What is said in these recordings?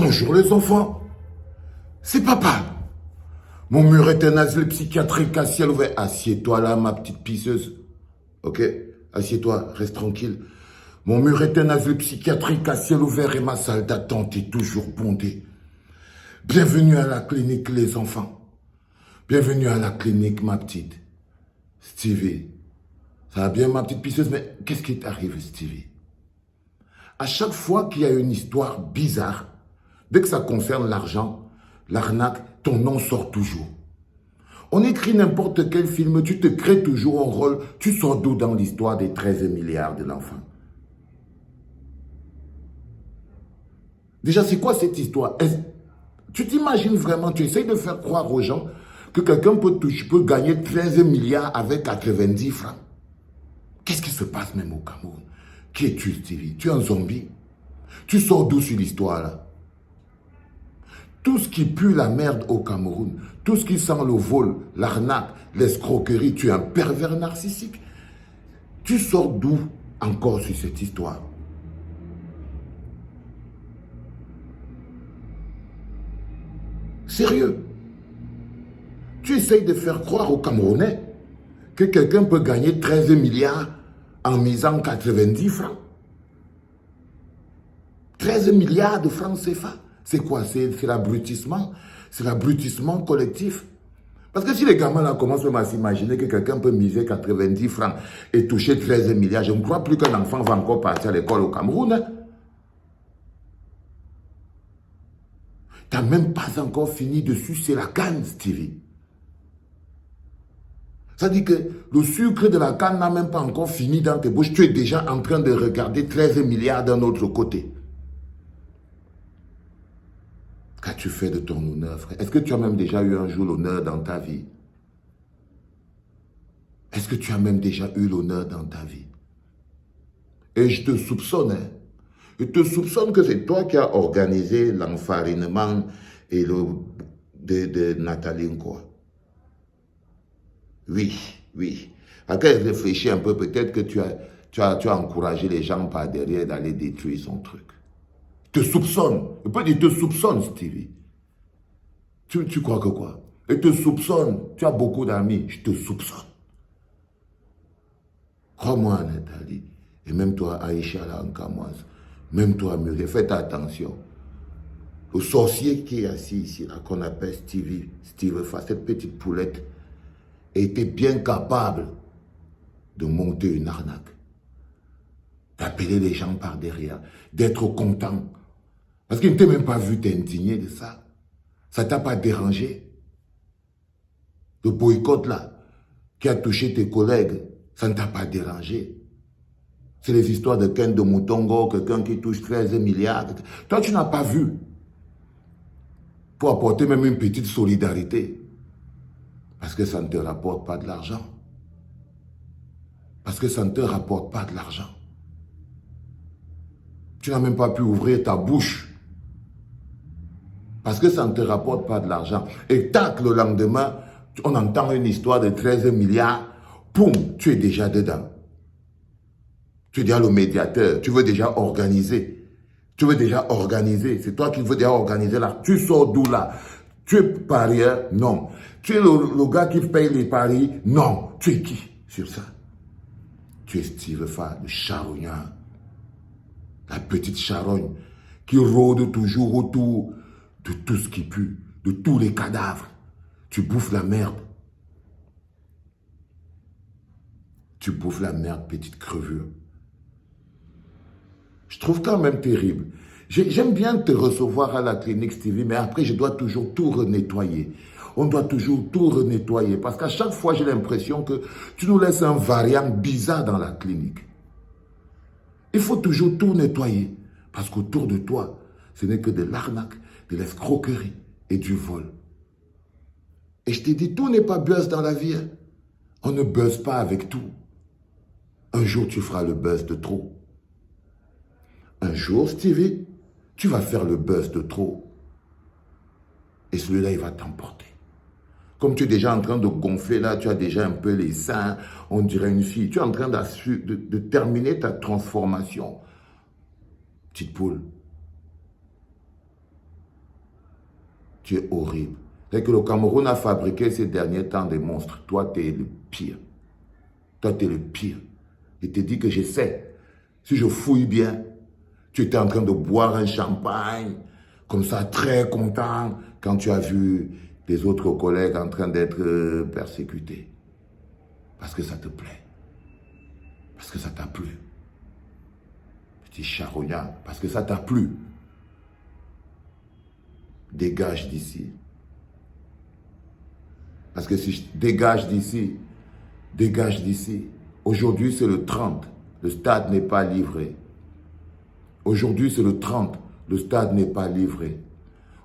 Bonjour les enfants, c'est papa. Mon mur est un asile psychiatrique à ciel ouvert. Assieds-toi là, ma petite pisseuse. Ok? Assieds-toi, reste tranquille. Mon mur est un asile psychiatrique à ciel ouvert et ma salle d'attente est toujours bondée. Bienvenue à la clinique les enfants. Bienvenue à la clinique ma petite. Stevie. Ça va bien ma petite pisseuse, mais qu'est-ce qui t'arrive Stevie? À chaque fois qu'il y a une histoire bizarre, dès que ça concerne l'argent, l'arnaque, ton nom sort toujours. On écrit n'importe quel film, tu te crées toujours un rôle, tu sors d'où dans l'histoire des 13 milliards de l'enfant? Déjà, c'est quoi cette histoire? Tu t'imagines vraiment, tu essayes de faire croire aux gens que quelqu'un peut gagner 13 milliards avec 90 francs. Qu'est-ce qui se passe même au Cameroun? Qui es-tu, Stevie? Tu es un zombie? Tu sors d'où sur l'histoire là? Tout ce qui pue la merde au Cameroun, tout ce qui sent le vol, l'arnaque, l'escroquerie, tu es un pervers narcissique. Tu sors d'où encore sur cette histoire? Sérieux? Tu essayes de faire croire aux Camerounais que quelqu'un peut gagner 13 milliards en misant 90 francs? 13 milliards de francs CFA. C'est quoi? C'est l'abrutissement? C'est l'abrutissement collectif? Parce que si les gamins là commencent même à s'imaginer que quelqu'un peut miser 90 francs et toucher 13 milliards, je ne crois plus qu'un enfant va encore partir à l'école au Cameroun. Hein? Tu n'as même pas encore fini de sucer la canne, Stevie. Ça dit que le sucre de la canne n'a même pas encore fini dans tes bouches. Tu es déjà en train de regarder 13 milliards d'un autre côté. Qu'as-tu fait de ton honneur, frère? Est-ce que tu as même déjà eu un jour l'honneur dans ta vie? Est-ce que tu as même déjà eu l'honneur dans ta vie? Et je te soupçonne, hein? Je te soupçonne que c'est toi qui as organisé l'enfarinement et de Nathalie Nkwa. Oui, oui. Après réfléchis un peu, peut-être que tu as encouragé les gens par derrière d'aller détruire son truc. Te soupçonne. Je peux dire te soupçonne, Stevie. Tu crois que quoi? Et te soupçonne. Tu as beaucoup d'amis. Je te soupçonne. Crois-moi, Nathalie. Et même toi, Aïcha, là, en Camoise. Même toi, Muriel. Faites attention. Le sorcier qui est assis ici, là, qu'on appelle Stevie, cette petite poulette, était bien capable de monter une arnaque. D'appeler les gens par derrière. D'être content. Parce qu'il ne t'a même pas vu t'indigner de ça. Ça ne t'a pas dérangé. Le boycott là, qui a touché tes collègues, ça ne t'a pas dérangé. C'est les histoires de Ken de Moutongo, quelqu'un qui touche 13 milliards. Toi, tu n'as pas vu. Pour apporter même une petite solidarité. Parce que ça ne te rapporte pas de l'argent. Parce que ça ne te rapporte pas de l'argent. Tu n'as même pas pu ouvrir ta bouche. Parce que ça ne te rapporte pas de l'argent. Et tac, le lendemain, on entend une histoire de 13 milliards. Poum, tu es déjà dedans. Tu es déjà le médiateur. Tu veux déjà organiser. Tu veux déjà organiser. C'est toi qui veux déjà organiser là. Tu sors d'où là? Tu es parieur? Non. Tu es le gars qui paye les paris? Non. Tu es qui sur ça? Tu es Steve Fa, le charognard. La petite charogne qui rôde toujours autour de tout ce qui pue, de tous les cadavres. Tu bouffes la merde. Tu bouffes la merde, petite crevure. Je trouve quand même terrible. J'aime bien te recevoir à la clinique, Stevie, mais après, je dois toujours tout renettoyer. On doit toujours tout renettoyer. Parce qu'à chaque fois, j'ai l'impression que tu nous laisses un variant bizarre dans la clinique. Il faut toujours tout nettoyer. Parce qu'autour de toi, ce n'est que de l'arnaque, de l'escroquerie et du vol. Et je te dis, tout n'est pas buzz dans la vie. Hein. On ne buzz pas avec tout. Un jour, tu feras le buzz de trop. Un jour, Stevie, tu vas faire le buzz de trop. Et celui-là, il va t'emporter. Comme tu es déjà en train de gonfler là, tu as déjà un peu les seins, on dirait une fille. Tu es en train de terminer ta transformation. Petite poule. Tu es horrible. C'est que le Cameroun a fabriqué ces derniers temps des monstres. Toi, tu es le pire. Toi, tu es le pire. Je te dis que je sais. Si je fouille bien, tu étais en train de boire un champagne, comme ça, très content, quand tu as vu les autres collègues en train d'être persécutés. Parce que ça te plaît. Parce que ça t'a plu. Petit charognard, parce que ça t'a plu. Dégage d'ici. Parce que si je dégage d'ici, dégage d'ici. Aujourd'hui, c'est le 30. Le stade n'est pas livré. Aujourd'hui, c'est le 30. Le stade n'est pas livré.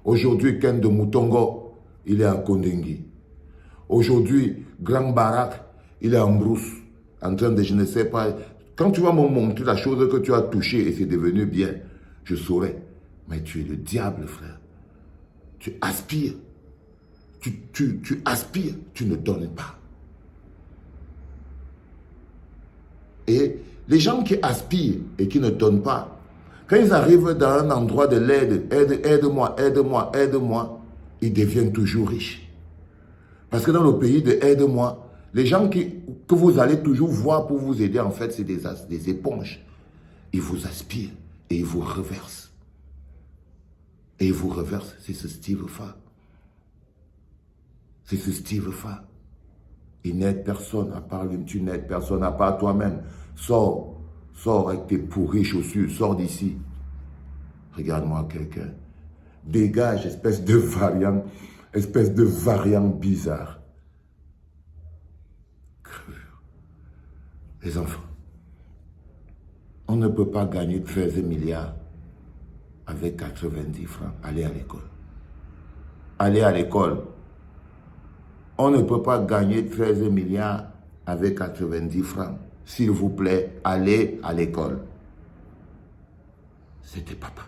Aujourd'hui, Ken de Moutongo, il est à Kondengui. Aujourd'hui, Grand Barak, il est en brousse, en train de, je ne sais pas. Quand tu vas me montrer la chose que tu as touchée et c'est devenu bien, je saurai. Mais tu es le diable, frère. Tu aspires. Tu aspires, tu ne donnes pas. Et les gens qui aspirent et qui ne donnent pas, quand ils arrivent dans un endroit de l'aide, aide-moi, aide-moi, aide-moi, ils deviennent toujours riches. Parce que dans le pays de aide-moi, les gens que vous allez toujours voir pour vous aider, en fait, c'est des éponges. Ils vous aspirent et ils vous reversent. Et ils vous reversent. C'est ce Steve Fa. C'est ce Steve Fa. Il n'aide personne à part lui. Tu n'aides personne à part toi-même. Sors. Sors avec tes pourries chaussures. Sors d'ici. Regarde-moi quelqu'un. Dégage, espèce de variant bizarre. Les enfants, on ne peut pas gagner 13 milliards avec 90 francs. Allez à l'école. Allez à l'école. On ne peut pas gagner 13 milliards avec 90 francs. S'il vous plaît, allez à l'école. C'était papa.